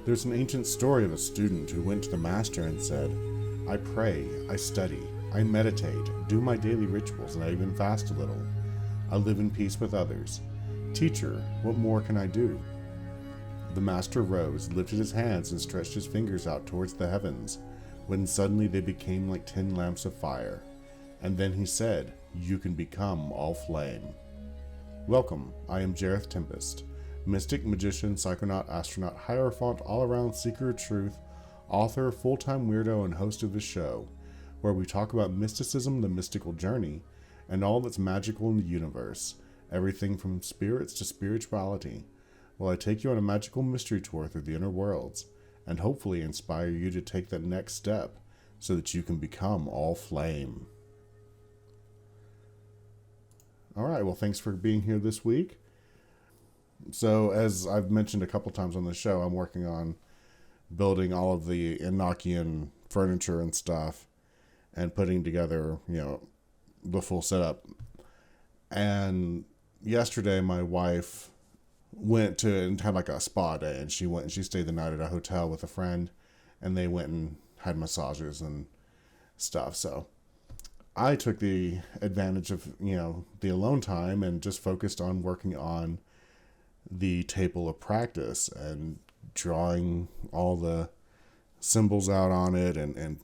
There's an ancient story of a student who went to the master and said, I pray, I study, I meditate, do my daily rituals, and I even fast a little. I live in peace with others. Teacher, what more can I do? The master rose, lifted his hands, and stretched his fingers out towards the heavens, when suddenly they became like 10 lamps of fire. And then he said, You can become all flame. Welcome, I am Jareth Tempest, mystic, magician, psychonaut, astronaut, hierophant, all-around seeker of truth, author, full-time weirdo, and host of this show, where we talk about mysticism, the mystical journey, and all that's magical in the universe, everything from spirits to spirituality. While I take you on a magical mystery tour through the inner worlds, and hopefully inspire you to take that next step so that you can become all flame. Alright, well, thanks for being here this week. So, as I've mentioned a couple times on the show, I'm working on building all of the Enochian furniture and stuff and putting together, the full setup. And yesterday, my wife went to and had like a spa day, and she stayed the night at a hotel with a friend, and they went and had massages and stuff. So I took the advantage of, the alone time and just focused on working on the table of practice and drawing all the symbols out on it and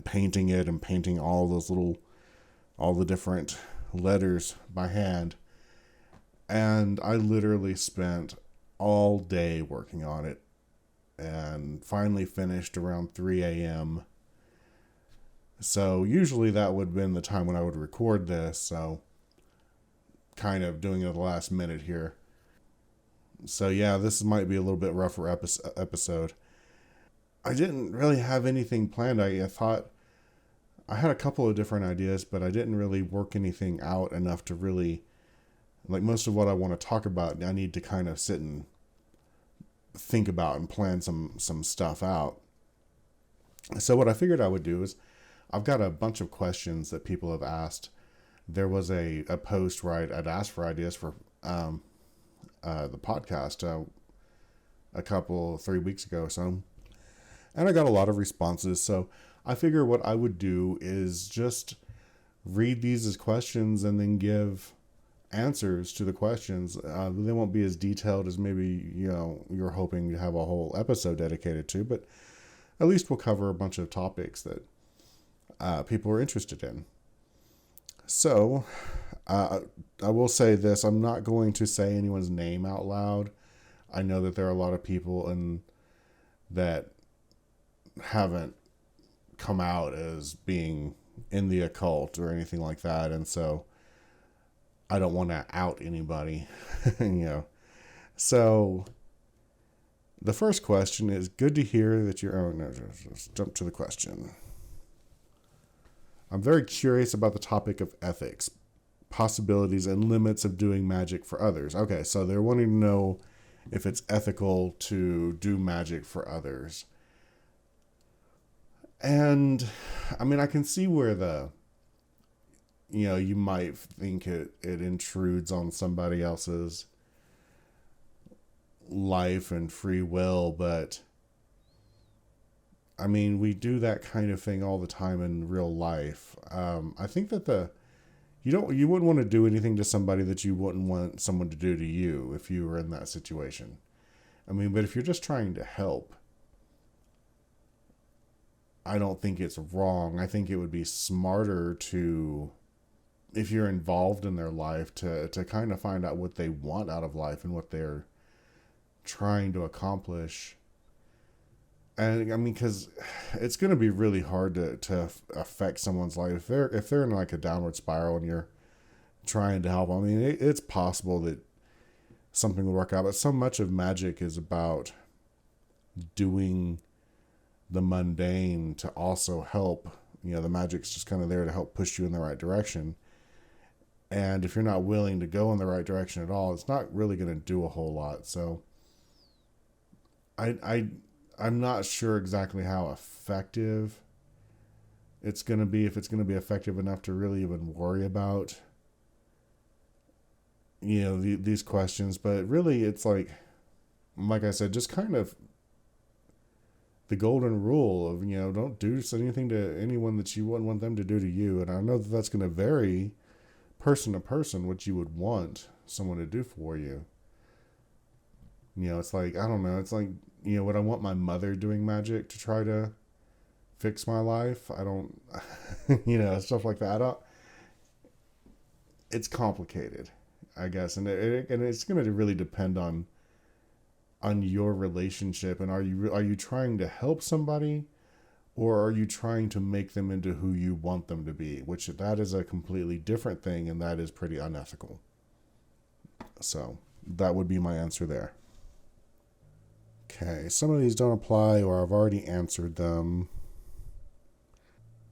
painting it and painting all the different letters by hand. And I literally spent all day working on it and finally finished around 3 a.m. So usually that would have been the time when I would record this. So kind of doing it at the last minute here. So yeah, this might be a little bit rougher episode. I didn't really have anything planned. I thought I had a couple of different ideas, but I didn't really work anything out enough to really, like most of what I want to talk about, I need to kind of sit and think about and plan some stuff out. So what I figured I would do is I've got a bunch of questions that people have asked. There was a post where I'd asked for ideas for the podcast 3 weeks ago or so. And I got a lot of responses. So I figure what I would do is just read these as questions and then give answers to the questions. They won't be as detailed as maybe, you're hoping to have a whole episode dedicated to, but at least we'll cover a bunch of topics that people are interested in. So, I will say this, I'm not going to say anyone's name out loud. I know that there are a lot of people that haven't come out as being in the occult or anything like that, and so I don't want to out anybody, So, the first question is, good to hear that you're... Let's jump to the question. I'm very curious about the topic of ethics, possibilities, and limits of doing magic for others. Okay, so they're wanting to know if it's ethical to do magic for others. And, I can see where you might think it intrudes on somebody else's life and free will, but we do that kind of thing all the time in real life. I think that you wouldn't want to do anything to somebody that you wouldn't want someone to do to you if you were in that situation. But if you're just trying to help, I don't think it's wrong. I think it would be smarter to, if you're involved in their life, to kind of find out what they want out of life and what they're trying to accomplish. And because it's going to be really hard to affect someone's life if they're in like a downward spiral and you're trying to help. It's possible that something will work out, but so much of magic is about doing the mundane to also help. The magic's just kind of there to help push you in the right direction. And if you're not willing to go in the right direction at all, it's not really going to do a whole lot. So I'm not sure exactly how effective it's going to be, if it's going to be effective enough to really even worry about, these questions. But really, it's like I said, just kind of the golden rule of, don't do anything to anyone that you wouldn't want them to do to you. And I know that that's going to vary person to person what you would want someone to do for you. It's like, I don't know, it's like, would I want my mother doing magic to try to fix my life? I don't, stuff like that. It's complicated, I guess, and it's going to really depend on your relationship, and are you trying to help somebody, or are you trying to make them into who you want them to be, which that is a completely different thing, and that is pretty unethical. So that would be my answer there. Okay, some of these don't apply, or I've already answered them.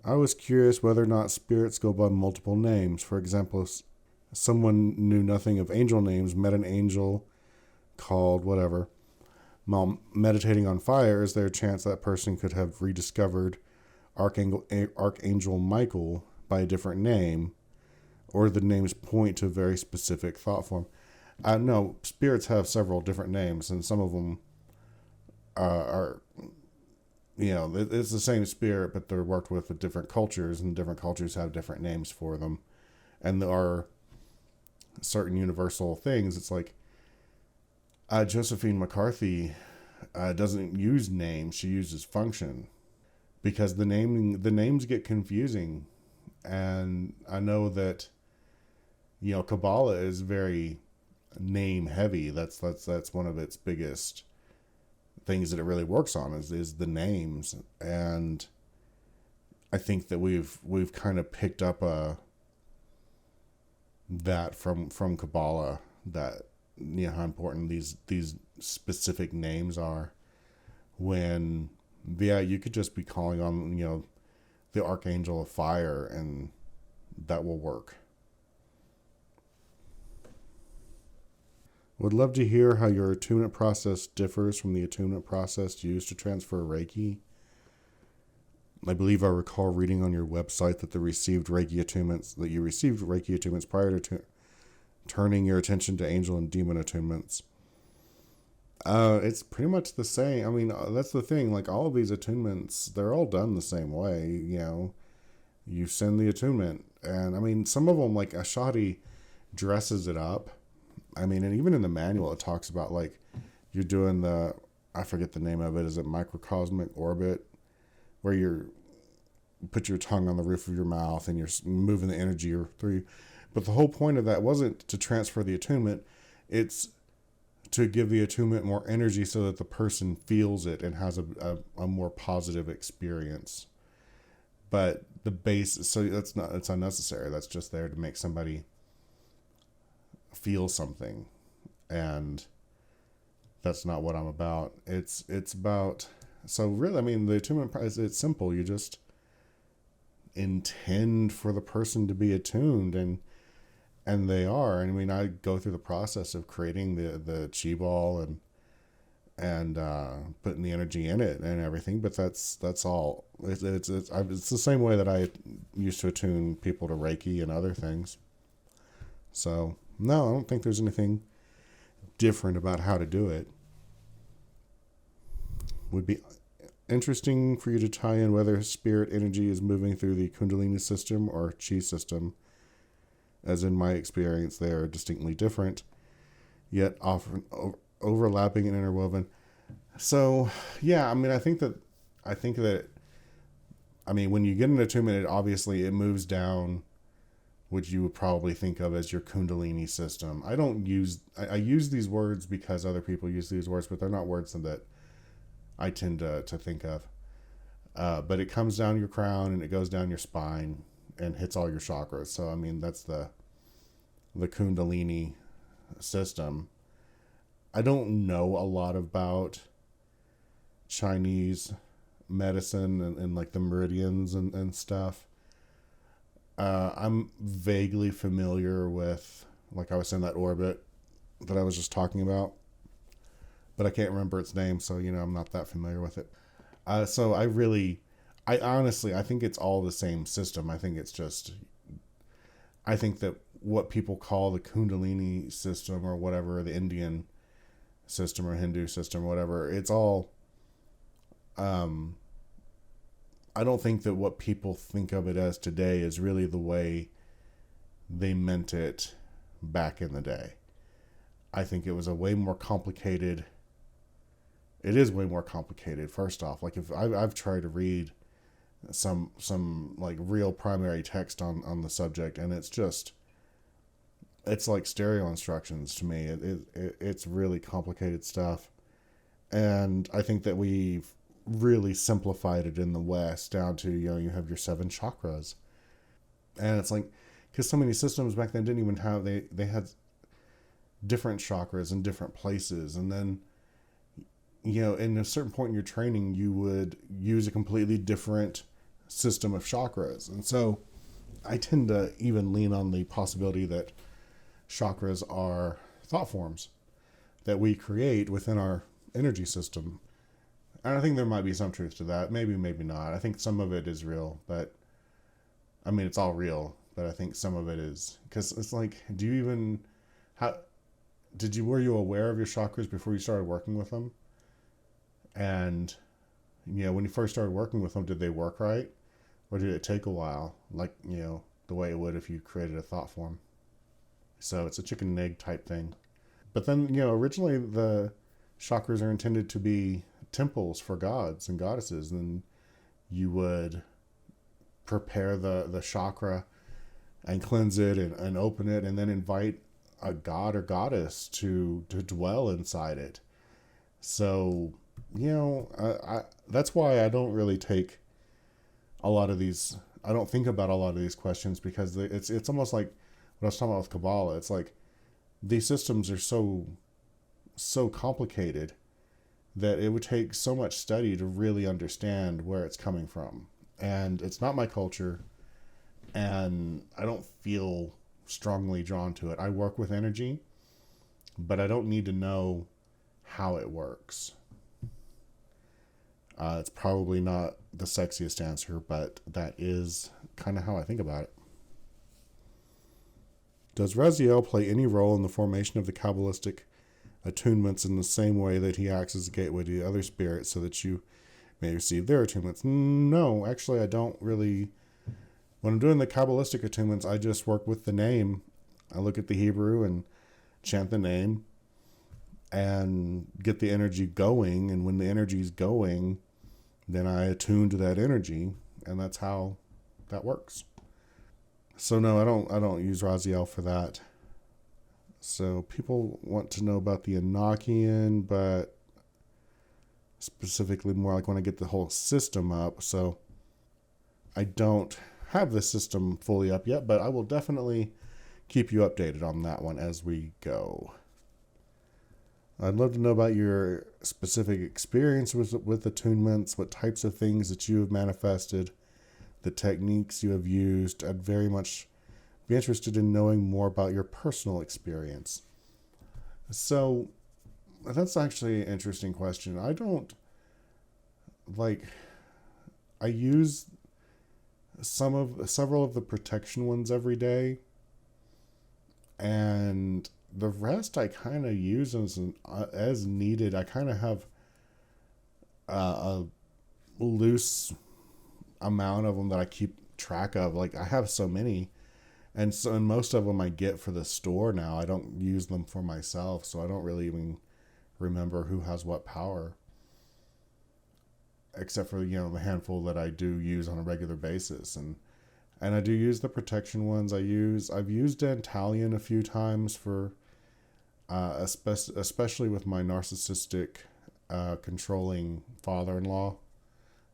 I was curious whether or not spirits go by multiple names. For example, if someone knew nothing of angel names, met an angel called whatever, while meditating on fire, is there a chance that person could have rediscovered Archangel Michael by a different name, or the names point to a very specific thought form? No, spirits have several different names, and some of them are, it's the same spirit, but they're worked with different cultures, and different cultures have different names for them. And there are certain universal things. It's like, Josephine McCarthy doesn't use names; she uses function, because the names get confusing, and I know that Kabbalah is very name heavy. That's one of its biggest things that it really works on is the names, and I think that we've kind of picked up that from Kabbalah, that how important these specific names are, when you could just be calling on the Archangel of Fire, and that will work. Would love to hear how your attunement process differs from the attunement process used to transfer Reiki. I believe I recall reading on your website that you received Reiki attunements prior to turning your attention to angel and demon attunements. It's pretty much the same. I mean, that's the thing. Like, all of these attunements, they're all done the same way. You send the attunement, and I mean, some of them, like Ashadi, dresses it up. I mean, and even in the manual, it talks about, like, you're doing I forget the name of it. Is it microcosmic orbit, where you put your tongue on the roof of your mouth and you're moving the energy through you. But the whole point of that wasn't to transfer the attunement. It's to give the attunement more energy so that the person feels it and has a more positive experience. But the base, so it's unnecessary. That's just there to make somebody feel something, and that's not what I'm about. It's about, so really, I mean, the attunement process, it's simple. You just intend for the person to be attuned, and they are. I mean, I go through the process of creating the chi ball and putting the energy in it and everything, but that's all. It's the same way that I used to attune people to Reiki and other things. So no, I don't think there's anything different about how to do it. Would be interesting for you to tie in whether spirit energy is moving through the Kundalini system or chi system, as in my experience they are distinctly different, yet often overlapping and interwoven. So yeah, I mean, I think that when you get an attunement, it moves down what you would probably think of as your Kundalini system. I use these words because other people use these words, but they're not words that I tend to think of. But it comes down your crown and it goes down your spine and hits all your chakras. So, I mean, that's the Kundalini system. I don't know a lot about Chinese medicine and like the meridians and stuff. I'm vaguely familiar with, like I was saying, that orbit that I was just talking about, but I can't remember its name, so I'm not that familiar with it. So I honestly think it's all the same system. I think that what people call the Kundalini system or whatever, the Indian system or Hindu system or whatever, it's all Um, I don't think that what people think of it as today is really the way they meant it back in the day. I think it was a way more complicated. It is way more complicated. First off, like if I've tried to read some like real primary text on the subject, and it's like stereo instructions to me. It's really complicated stuff, and I think that we've really simplified it in the West down to, you have your 7 chakras, and it's like, because so many systems back then didn't even have, they had different chakras in different places, and then, in a certain point in your training, you would use a completely different system of chakras. And so I tend to even lean on the possibility that chakras are thought forms that we create within our energy system. And I think there might be some truth to that. Maybe, maybe not. I think some of it is real, but I mean, it's all real, but I think some of it is, because it's like, were you aware of your chakras before you started working with them? And, when you first started working with them, did they work right? Or did it take a while? Like, the way it would if you created a thought form. So it's a chicken and egg type thing. But then, originally the chakras are intended to be temples for gods and goddesses. And you would prepare the chakra and cleanse it and open it, and then invite a god or goddess to dwell inside it. So, that's why I don't really take a lot of these. I don't think about a lot of these questions, because it's almost like what I was talking about with Kabbalah. It's like these systems are so complicated that it would take so much study to really understand where it's coming from. And it's not my culture, and I don't feel strongly drawn to it. I work with energy, but I don't need to know how it works. It's probably not the sexiest answer, but that is kind of how I think about it. Does Raziel play any role in the formation of the Kabbalistic attunements in the same way that he acts as a gateway to the other spirits so that you may receive their attunements? No, actually, I don't really. When I'm doing the Kabbalistic attunements, I just work with the name. I look at the Hebrew and chant the name and get the energy going. And when the energy is going, then I attune to that energy, and that's how that works. So no, I don't use Raziel for that. So people want to know about the Enochian, but specifically more like when I get the whole system up. So I don't have the system fully up yet, but I will definitely keep you updated on that one as we go. I'd love to know about your specific experience with attunements, what types of things that you have manifested, the techniques you have used. I'd very much be interested in knowing more about your personal experience. So that's actually an interesting question. I use several of the protection ones every day, and the rest I kind of use as needed. I kind of have a loose amount of them that I keep track of. Like, I have so many, and most of them I get for the store now. I don't use them for myself, so I don't really even remember who has what power, except for the handful that I do use on a regular basis. And I do use the protection ones. I've used Dantalion a few times for especially with my narcissistic controlling father-in-law.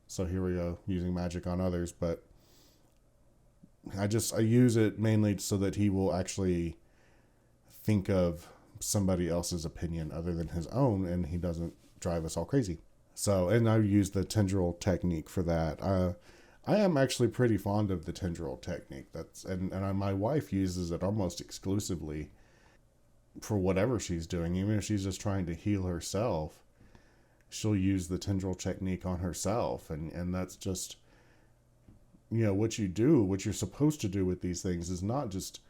So here we go, using magic on others, but I use it mainly so that he will actually think of somebody else's opinion other than his own, and he doesn't drive us all crazy. So, and I use the tendril technique for that. I am actually pretty fond of the tendril technique. And my wife uses it almost exclusively for whatever she's doing. Even if she's just trying to heal herself, she'll use the tendril technique on herself. And that's just, what you're supposed to do with these things is not just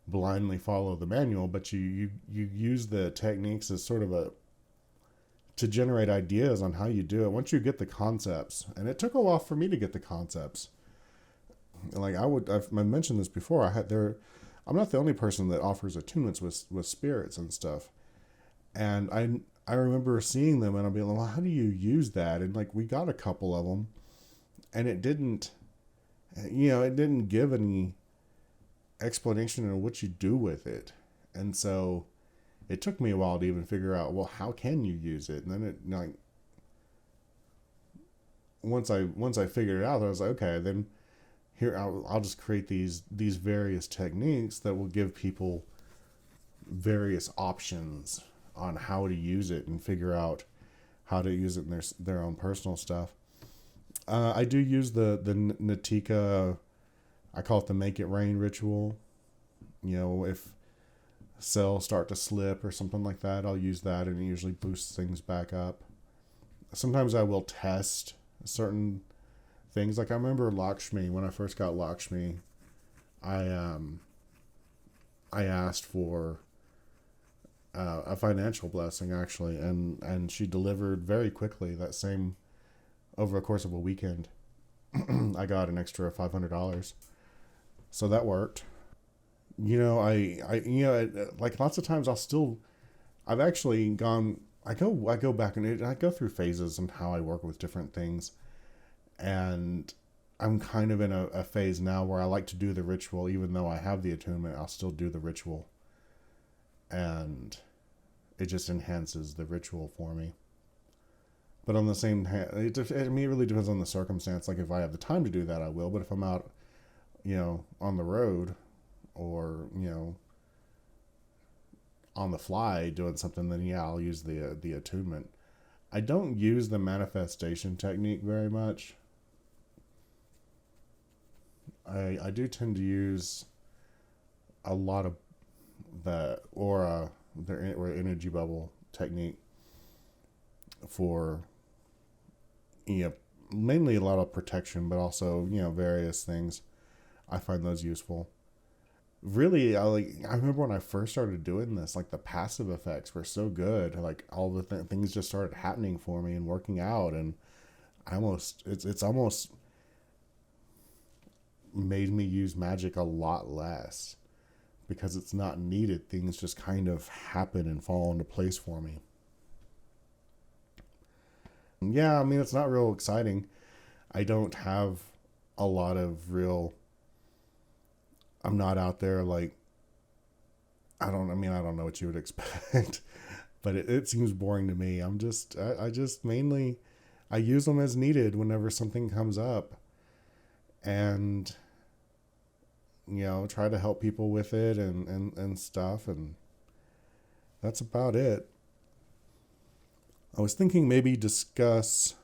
blindly follow the manual, but you use the techniques as sort of a to generate ideas on how you do it. Once you get the concepts, and it took a while for me to get the concepts. Like I've mentioned this before. I'm not the only person that offers attunements with spirits and stuff. And I remember seeing them and I'll be like, well, how do you use that? And like, we got a couple of them and it didn't give any explanation of what you do with it. And so it took me a while to even figure out, well, how can you use it? And then it like, once I figured it out, I was like, okay, then here I'll just create these various techniques that will give people various options on how to use it and figure out how to use it in their own personal stuff. I do use the Natika, I call it the Make It Rain ritual. If cells start to slip or something like that, I'll use that and it usually boosts things back up. Sometimes I will test certain things. Like I remember Lakshmi, when I first got Lakshmi, I asked for a financial blessing actually, and she delivered very quickly. That same, over a course of a weekend, I got an extra $500, so that worked. Like lots of times I've actually gone. I go back and I go through phases and how I work with different things, and I'm kind of in a phase now where I like to do the ritual, even though I have the attunement. I'll still do the ritual, and it just enhances the ritual for me. But on the same hand, it really depends on the circumstance. Like if I have the time to do that, I will. But if I'm out, on the road, or on the fly doing something, then yeah, I'll use the attunement. I don't use the manifestation technique very much. I do tend to use a lot of the aura, or energy bubble technique for mainly a lot of protection, but also various things. I find those useful. Really, I remember when I first started doing this, like the passive effects were so good. Like all the things just started happening for me and working out, and it's almost made me use magic a lot less because it's not needed. Things just kind of happen and fall into place for me. Yeah, I mean, it's not real exciting. I don't have a lot of real. I'm not out there like. I don't know what you would expect, but it seems boring to me. I just mainly, I use them as needed whenever something comes up, and try to help people with it and stuff, and that's about it. I was thinking maybe discuss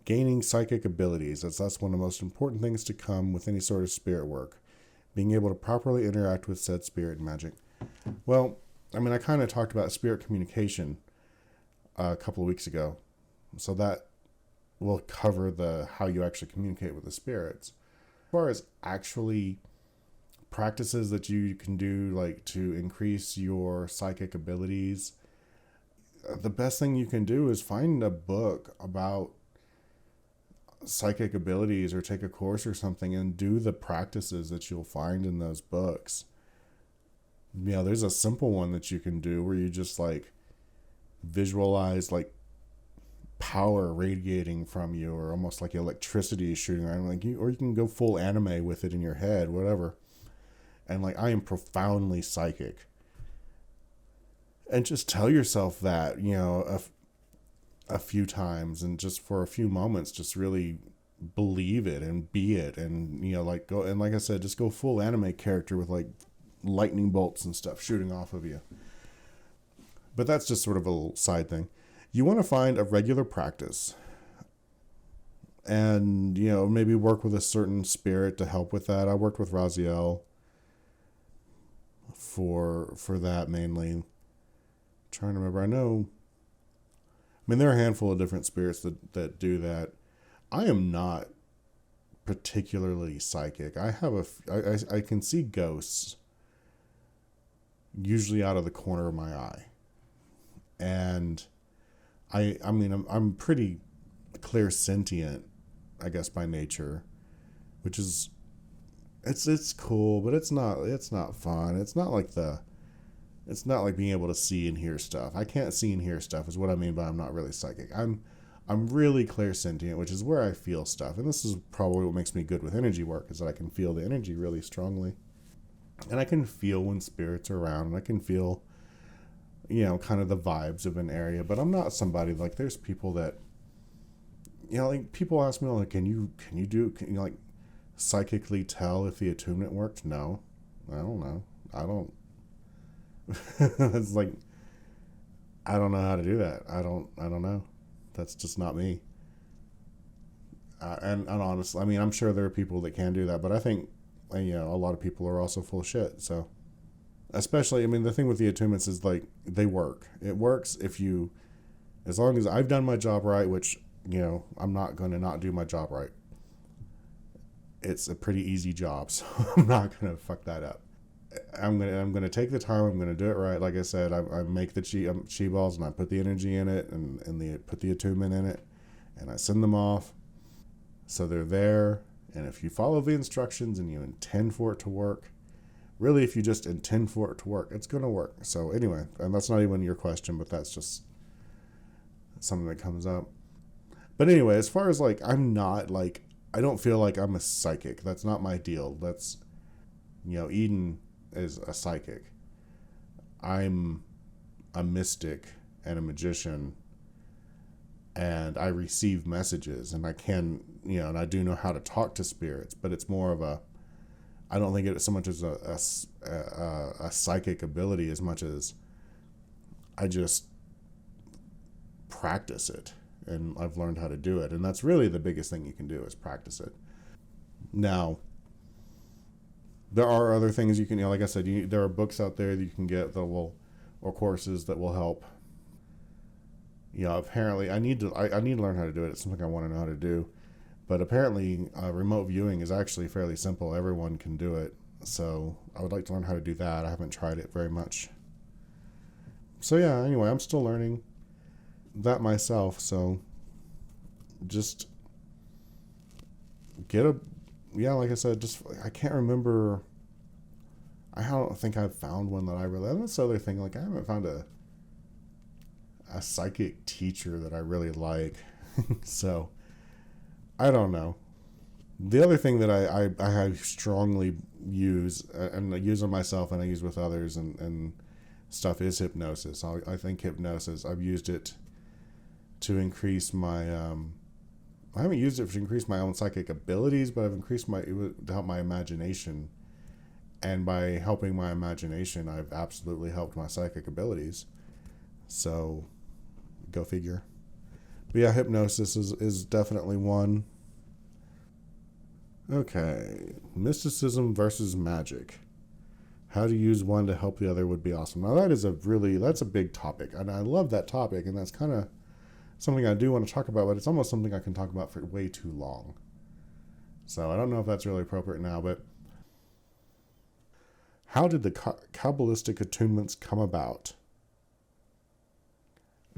gaining psychic abilities, as that's one of the most important things to come with any sort of spirit work, being able to properly interact with said spirit and magic. Well, I mean, I kind of talked about spirit communication a couple of weeks ago, so that will cover how you actually communicate with the spirits. As far as actually practices that you can do, like to increase your psychic abilities, the best thing you can do is find a book about psychic abilities or take a course or something and do the practices that you'll find in those books. There's a simple one that you can do where you just like visualize like power radiating from you, or almost like electricity shooting around, or you can go full anime with it in your head, whatever. And like, I am profoundly psychic. And just tell yourself that, a few times, and just for a few moments, just really believe it and be it. And, go, and like I said, just go full anime character with like lightning bolts and stuff shooting off of you. But that's just sort of a little side thing. You want to find a regular practice and, maybe work with a certain spirit to help with that. I worked with Raziel for that mainly. Trying to remember. There are a handful of different spirits that do that. I am not particularly psychic. I can see ghosts usually out of the corner of my eye, and I mean, I'm pretty clairsentient, I guess, by nature, which is it's cool, but it's not fun. It's not like being able to see and hear stuff. I can't see and hear stuff is what I mean by I'm not really psychic. I'm really clairsentient, which is where I feel stuff. And this is probably what makes me good with energy work, is that I can feel the energy really strongly. And I can feel when spirits are around, and I can feel, kind of the vibes of an area. But I'm not somebody like, there's people that, like people ask me, like, can you like psychically tell if the attunement worked? No, I don't know. I don't. It's like, I don't know how to do that. I don't know. That's just not me. And honestly, I mean, I'm sure there are people that can do that, but I think, a lot of people are also full of shit. So, especially, I mean, the thing with the attunements is like, they work. It works as long as I've done my job right, which, I'm not going to not do my job right. It's a pretty easy job, so I'm not going to fuck that up. I'm gonna take the time. I'm gonna do it right. Like I said, I make the chi balls, and I put the energy in it, and put the attunement in it, and I send them off, so they're there. And if you follow the instructions and you intend for it to work, really, if you just intend for it to work, it's gonna work. So anyway, and that's not even your question, but that's just something that comes up. But anyway, as far as like, I'm not like, I don't feel like I'm a psychic. That's not my deal. That's, Eden is a psychic. I'm a mystic and a magician, and I receive messages, and I can, and I do know how to talk to spirits, but it's more of I don't think it's so much as a psychic ability as much as I just practice it, and I've learned how to do it, and that's really the biggest thing you can do, is practice it. Now, there are other things you can, like I said, there are books out there that you can get that will, or courses that will help. Apparently I need to learn how to do it. It's something I want to know how to do. But apparently remote viewing is actually fairly simple. Everyone can do it. So I would like to learn how to do that. I haven't tried it very much. So yeah, anyway, I'm still learning that myself. So just like I said, I can't remember. I don't think I've found one that I really. That's the other thing. Like, I haven't found a psychic teacher that I really like. So I don't know. The other thing that I strongly use, and I use on myself and I use with others and stuff, is hypnosis. I think hypnosis, I've used it to increase my I haven't used it to increase my own psychic abilities, but I've increased to help my imagination. And by helping my imagination, I've absolutely helped my psychic abilities. So, go figure. But yeah, hypnosis is definitely one. Okay, mysticism versus magic. How to use one to help the other would be awesome. Now that's a big topic, and I love that topic, and that's kind of something I do want to talk about, but it's almost something I can talk about for way too long. So I don't know if that's really appropriate now, but how did the Kabbalistic attunements come about?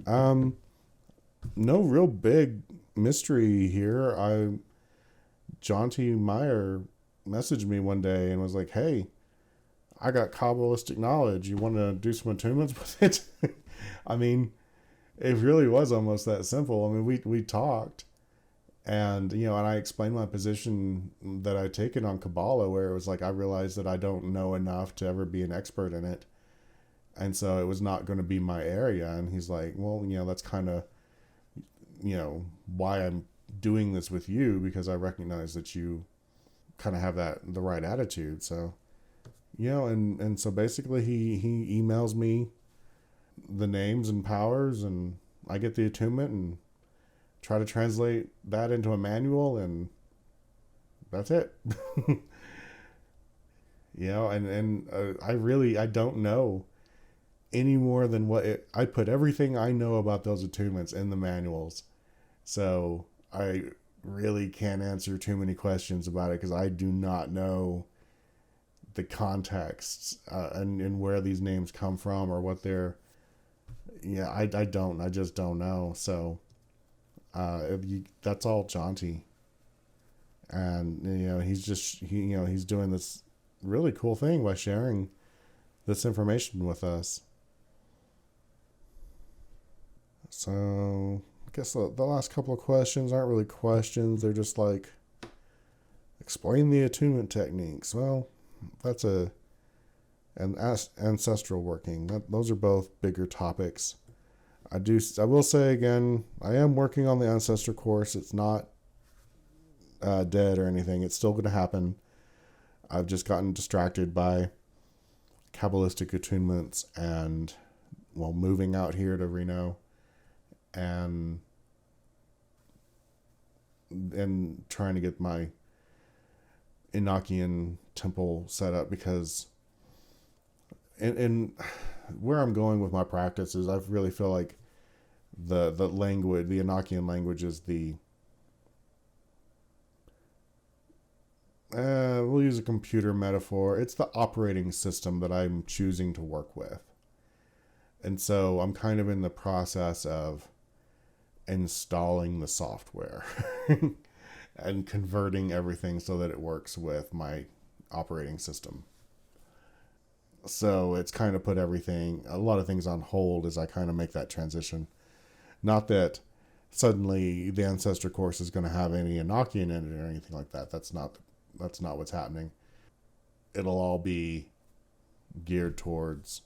No real big mystery here. John T. Meyer messaged me one day and was like, "Hey, I got Kabbalistic knowledge. You want to do some attunements with it?" I mean, it really was almost that simple. I mean, we talked, and and I explained my position that I'd taken on Kabbalah, where it was like, I realized that I don't know enough to ever be an expert in it, and so it was not going to be my area. And he's like, "Well, that's kind of why I'm doing this with you, because I recognize that you kind of have the right attitude." So and so basically he emails me the names and powers, and I get the attunement and try to translate that into a manual, and that's it. I don't know any more than I put everything I know about those attunements in the manuals. So I really can't answer too many questions about it, because I do not know the contexts and where these names come from, or what they're Yeah, I just don't know. So that's all jaunty. And, he's doing this really cool thing by sharing this information with us. So I guess the last couple of questions aren't really questions. They're just like, explain the attunement techniques. Well, that's ancestral working. Those are both bigger topics. I will say again, I am working on the ancestor course. It's not dead or anything. It's still going to happen. I've just gotten distracted by Kabbalistic attunements and, well, moving out here to Reno and trying to get my Enochian temple set up, because in where I'm going with my practice is I really feel like the language, the Enochian language, is we'll use a computer metaphor. It's the operating system that I'm choosing to work with. And so I'm kind of in the process of installing the software and converting everything so that it works with my operating system. So it's kind of put a lot of things on hold as I kind of make that transition. Not that suddenly the Ancestor course is going to have any Enochian in it or anything like that. That's not what's happening. It'll all be geared towards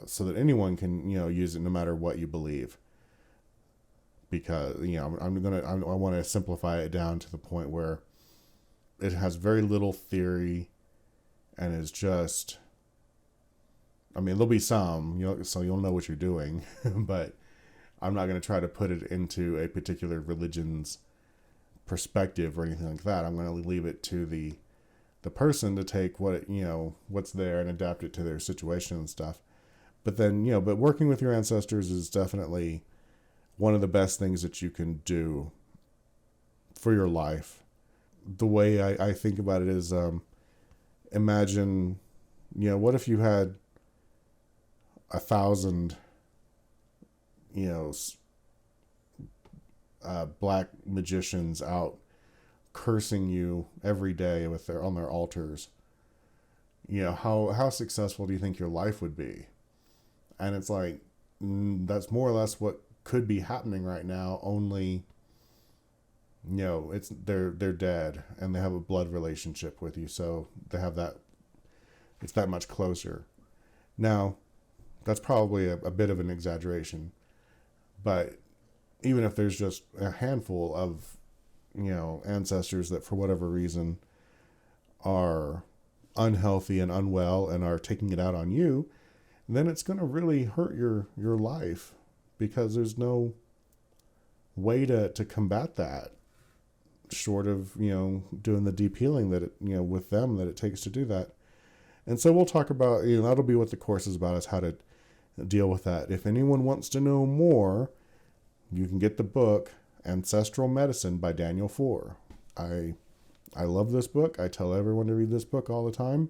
so that anyone can, use it no matter what you believe. Because, I want to simplify it down to the point where it has very little theory and is just, there'll be some, so you'll know what you're doing, but I'm not going to try to put it into a particular religion's perspective or anything like that. I'm going to leave it to the person to take what's there and adapt it to their situation and stuff. But then, but working with your ancestors is definitely one of the best things that you can do for your life. The way I think about it is, imagine, what if you had 1,000, black magicians out cursing you every day on their altars? How successful do you think your life would be? And it's like, that's more or less what could be happening right now, only they're dead and they have a blood relationship with you, so they have that, it's that much closer. Now that's probably a bit of an exaggeration, but even if there's just a handful of ancestors that for whatever reason are unhealthy and unwell and are taking it out on you, then it's going to really hurt your life, because there's no way to combat that short of, doing the deep healing that with them that it takes to do that. And so we'll talk about, that'll be what the course is about, is how to deal with that. If anyone wants to know more, you can get the book Ancestral Medicine by Daniel Four. I love this book. I tell everyone to read this book all the time.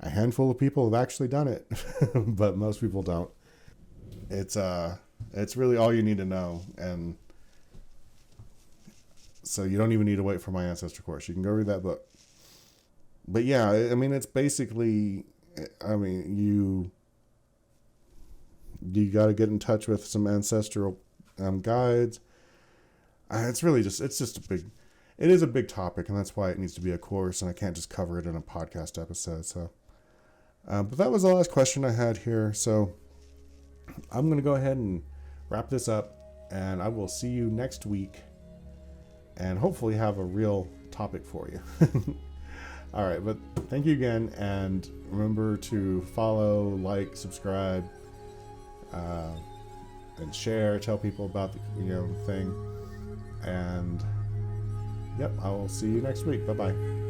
A handful of people have actually done it, but most people don't. It's really all you need to know. And so you don't even need to wait for my Ancestor course. You can go read that book. But yeah, it's basically, you got to get in touch with some ancestral guides. It is a big topic, and that's why it needs to be a course, and I can't just cover it in a podcast episode. So, but that was the last question I had here. So I'm going to go ahead and wrap this up, and I will see you next week and hopefully have a real topic for you. All right, but thank you again, and remember to follow, like, subscribe, and share. Tell people about the thing. And yep, I will see you next week. Bye bye.